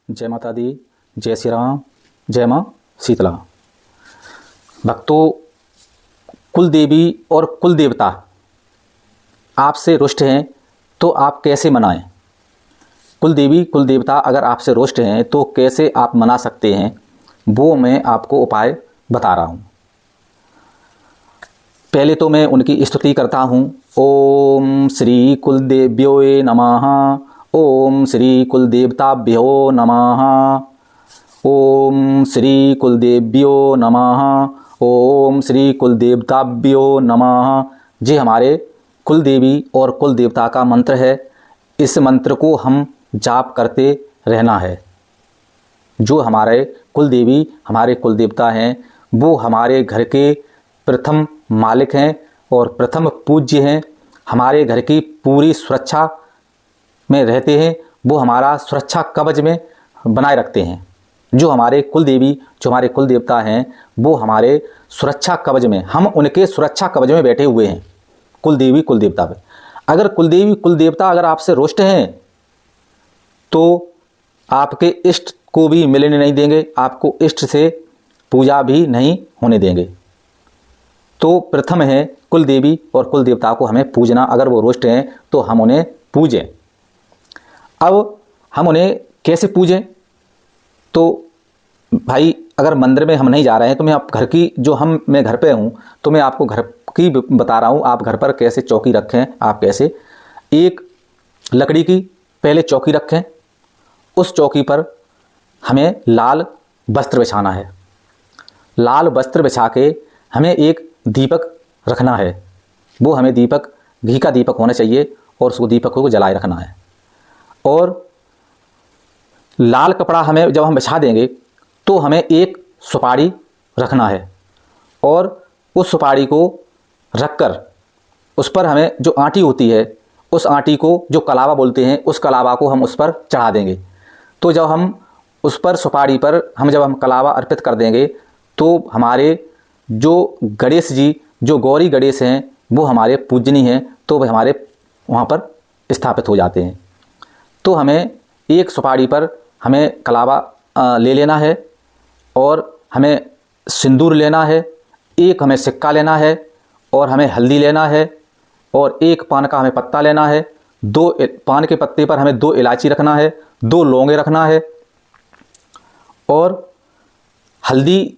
जय माता दी, जय श्री राम, जय माँ शीतला। भक्तों, कुल देवी और कुल देवता आपसे रुष्ट हैं तो आप कैसे मनाएं? कुल देवी कुल देवता अगर आपसे रुष्ट हैं तो कैसे आप मना सकते हैं, वो मैं आपको उपाय बता रहा हूँ। पहले तो मैं उनकी स्तुति करता हूँ। ओम श्री कुलदेव्यो नमः, ओम श्री कुलदेवताभ्यो नमः, ओम श्री कुलदेव्यो नमः, ओम श्री कुलदेवताभ्यो नमः। ये हमारे कुल देवी और कुल देवता का मंत्र है। इस मंत्र को हम जाप करते रहना है। जो हमारे कुल देवी हमारे कुल देवता हैं वो हमारे घर के प्रथम मालिक हैं और प्रथम पूज्य हैं। हमारे घर की पूरी सुरक्षा में रहते हैं। वो हमारा सुरक्षा कवच में बनाए रखते हैं। जो हमारे कुल देवी जो हमारे कुल देवता हैं वो हमारे सुरक्षा कवच में, हम उनके सुरक्षा कवच में बैठे हुए हैं। कुल देवी कुल देवता पे अगर कुल देवी कुल देवता अगर आपसे रुष्ट हैं तो आपके इष्ट को भी मिलने नहीं देंगे, आपको इष्ट से पूजा भी नहीं होने देंगे। तो प्रथम है कुल देवी और कुल देवता को हमें पूजना। अगर वो रुष्ट हैं तो हम उन्हें पूजें। अब हम उन्हें कैसे पूजें? तो भाई, अगर मंदिर में हम नहीं जा रहे हैं तो मैं आप घर की मैं घर पे हूँ तो मैं आपको घर की बता रहा हूँ। आप घर पर कैसे चौकी रखें, आप कैसे एक लकड़ी की पहले चौकी रखें। उस चौकी पर हमें लाल वस्त्र बिछाना है। लाल वस्त्र बिछा के हमें एक दीपक रखना है। वो हमें दीपक घी का दीपक होना चाहिए और उसको दीपक को जलाए रखना है। और लाल कपड़ा हमें जब हम बिछा देंगे तो हमें एक सुपारी रखना है और उस सुपारी को रखकर उस पर हमें जो आटी होती है उस आटी को जो कलावा बोलते हैं उस कलावा को हम उस पर चढ़ा देंगे। तो जब हम उस पर सुपारी पर जब हम कलावा अर्पित कर देंगे तो हमारे जो गणेश जी जो गौरी गणेश हैं वो हमारे पूजनी हैं, तो वह हमारे वहाँ पर स्थापित हो जाते हैं। तो हमें एक सुपारी पर हमें कलावा ले लेना है और हमें सिंदूर लेना है, एक हमें सिक्का लेना है और हमें हल्दी लेना है और एक पान का हमें पत्ता लेना है। दो पान के पत्ते पर हमें 2 इलायची रखना है, 2 लौंगे रखना है और हल्दी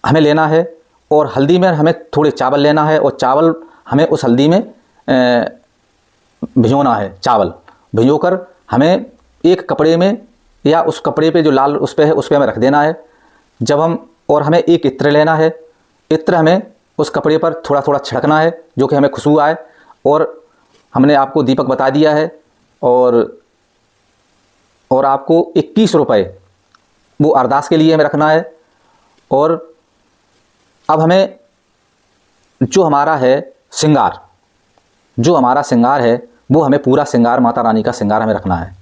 हमें लेना है। और हल्दी में हमें थोड़े चावल लेना है और चावल हमें उस हल्दी में भिगोना है। चावल भिगोकर हमें एक कपड़े में या उस कपड़े पे जो लाल उस पे है उस पे हमें रख देना है। जब और हमें एक इत्र लेना है। इत्र हमें उस कपड़े पर थोड़ा थोड़ा छिड़कना है जो कि हमें खुशबू आए। और हमने आपको दीपक बता दिया है और आपको 21 रुपये वो अरदास के लिए हमें रखना है। और अब हमें जो हमारा है श्रृंगार, जो हमारा श्रृंगार है वो हमें पूरा श्रृंगार माता रानी का श्रृंगार हमें रखना है।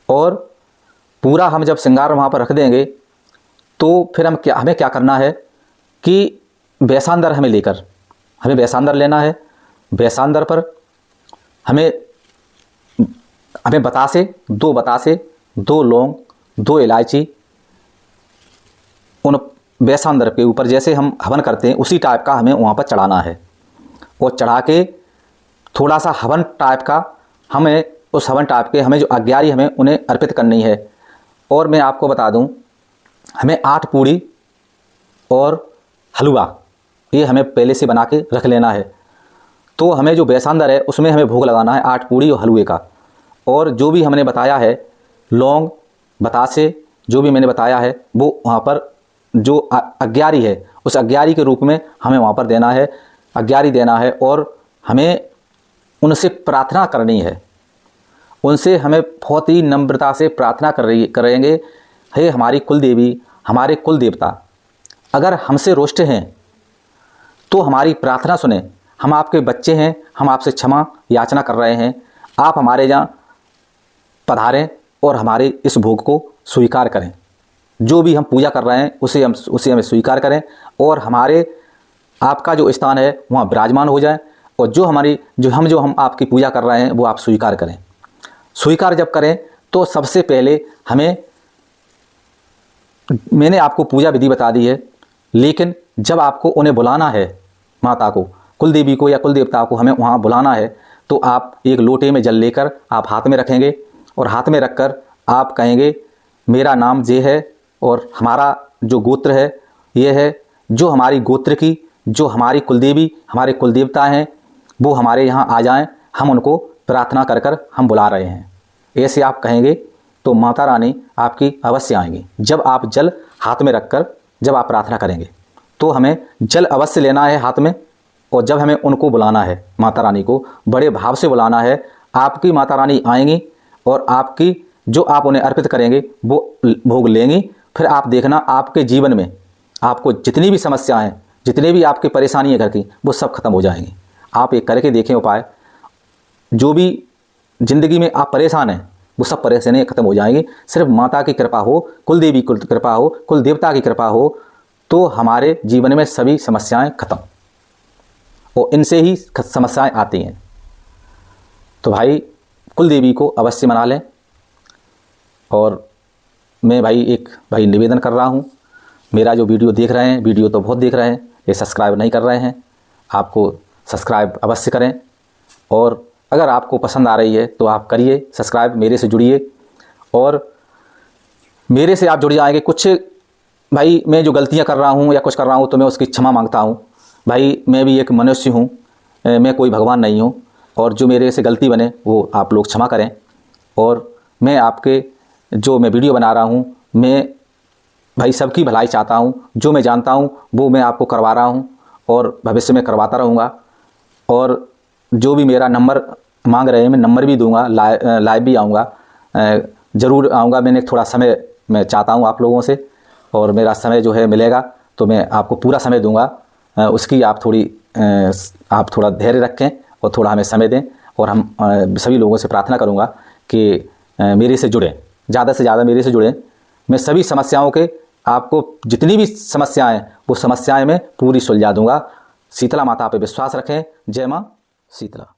और पूरा हम जब श्रृंगार वहाँ पर रख देंगे तो फिर हमें क्या करना है कि वैसांदर हमें वैसांदर लेना है। वैसांदर पर हमें बतासे 2 लौंग 2 इलायची उन वैसांदर के ऊपर जैसे हम हवन करते हैं उसी टाइप का हमें वहाँ पर चढ़ाना है। और चढ़ा के थोड़ा सा हवन टाइप का हमें उस हवन टाइप के हमें जो अग्यारी हमें उन्हें अर्पित करनी है। और मैं आपको बता दूं, हमें 8 पूड़ी और हलवा ये हमें पहले से बना के रख लेना है। तो हमें जो वैसांदर है उसमें हमें भोग लगाना है 8 पूड़ी और हलवे का। और जो भी हमने बताया है लौंग बतासे जो भी मैंने बताया है वो वहाँ पर जो अग्यारी है उस अग्यारी के रूप में हमें वहाँ पर देना है, अग्यारी देना है। और हमें उनसे प्रार्थना करनी है। उनसे हमें बहुत ही नम्रता से प्रार्थना करेंगे। हे हमारी कुल देवी हमारे कुल देवता, अगर हमसे रुष्ट हैं तो हमारी प्रार्थना सुने। हम आपके बच्चे हैं, हम आपसे क्षमा याचना कर रहे हैं। आप हमारे यहाँ पधारें और हमारे इस भोग को स्वीकार करें। जो भी हम पूजा कर रहे हैं उसे हमें स्वीकार करें और हमारे आपका जो स्थान है वहाँ विराजमान हो जाए। और जो हम आपकी पूजा कर रहे हैं वो आप स्वीकार करें। स्वीकार जब करें तो सबसे पहले मैंने आपको पूजा विधि बता दी है, लेकिन जब आपको उन्हें बुलाना है, माता को, कुल देवी को या कुल देवता को हमें वहाँ बुलाना है, तो आप एक लोटे में जल लेकर आप हाथ में रखेंगे और हाथ में रखकर आप कहेंगे मेरा नाम ये है और हमारा जो गोत्र है ये है, जो हमारी गोत्र की, जो हमारी कुलदेवी, हमारे कुलदेवता हैं वो हमारे यहाँ आ जाएं, हम उनको प्रार्थना कर कर हम बुला रहे हैं। ऐसे आप कहेंगे तो माता रानी आपकी अवश्य आएंगी। जब आप जल हाथ में रखकर जब आप प्रार्थना करेंगे तो हमें जल अवश्य लेना है हाथ में, और जब हमें उनको बुलाना है, माता रानी को बड़े भाव से बुलाना है, आपकी माता रानी आएंगी और आपकी जो आप उन्हें अर्पित करेंगे वो भोग लेंगी। फिर आप देखना आपके जीवन में आपको जितनी भी समस्याएं हैं, जितने भी आपकी परेशानी है घर की, वो सब खत्म हो जाएंगी। आप एक करके देखें उपाय, जो भी ज़िंदगी में आप परेशान हैं वो सब परेशानियाँ खत्म हो जाएंगी। सिर्फ माता की कृपा हो, कुल देवी की कृपा हो, कुल देवता की कृपा हो, तो हमारे जीवन में सभी समस्याएं खत्म, और इनसे ही समस्याएं आती हैं। तो भाई कुल देवी को अवश्य मना लें। और मैं भाई निवेदन कर रहा हूँ, मेरा जो वीडियो देख रहे हैं, वीडियो तो बहुत देख रहे हैं, ये सब्सक्राइब नहीं कर रहे हैं, आपको सब्सक्राइब अवश्य करें। और अगर आपको पसंद आ रही है तो आप करिए सब्सक्राइब, मेरे से जुड़िए, और मेरे से आप जुड़ जाएंगे। कुछ भाई मैं जो गलतियां कर रहा हूं या कुछ कर रहा हूं तो मैं उसकी क्षमा मांगता हूं। भाई मैं भी एक मनुष्य हूं, मैं कोई भगवान नहीं हूं, और जो मेरे से गलती बने वो आप लोग क्षमा करें। और मैं आपके जो मैं वीडियो बना रहा हूं, मैं भाई सबकी भलाई चाहता हूं, जो मैं जानता हूं वो मैं आपको करवा रहा हूं और भविष्य में करवाता रहूँगा। और जो भी मेरा नंबर मांग रहे हैं मैं नंबर भी दूंगा, लाइव भी आऊँगा, ज़रूर आऊँगा। मैंने थोड़ा समय मैं चाहता हूँ आप लोगों से, और मेरा समय जो है मिलेगा तो मैं आपको पूरा समय दूंगा। उसकी आप थोड़ा धैर्य रखें और थोड़ा हमें समय दें, और हम सभी लोगों से प्रार्थना करूँगा कि मेरे से जुड़ें, ज़्यादा से ज़्यादा मेरे से जुड़ें। मैं सभी समस्याओं के, आपको जितनी भी समस्याएं वो समस्याएं मैं पूरी सुलझा दूंगा। शीतला माता पे विश्वास रखें। जय माँ शीतला।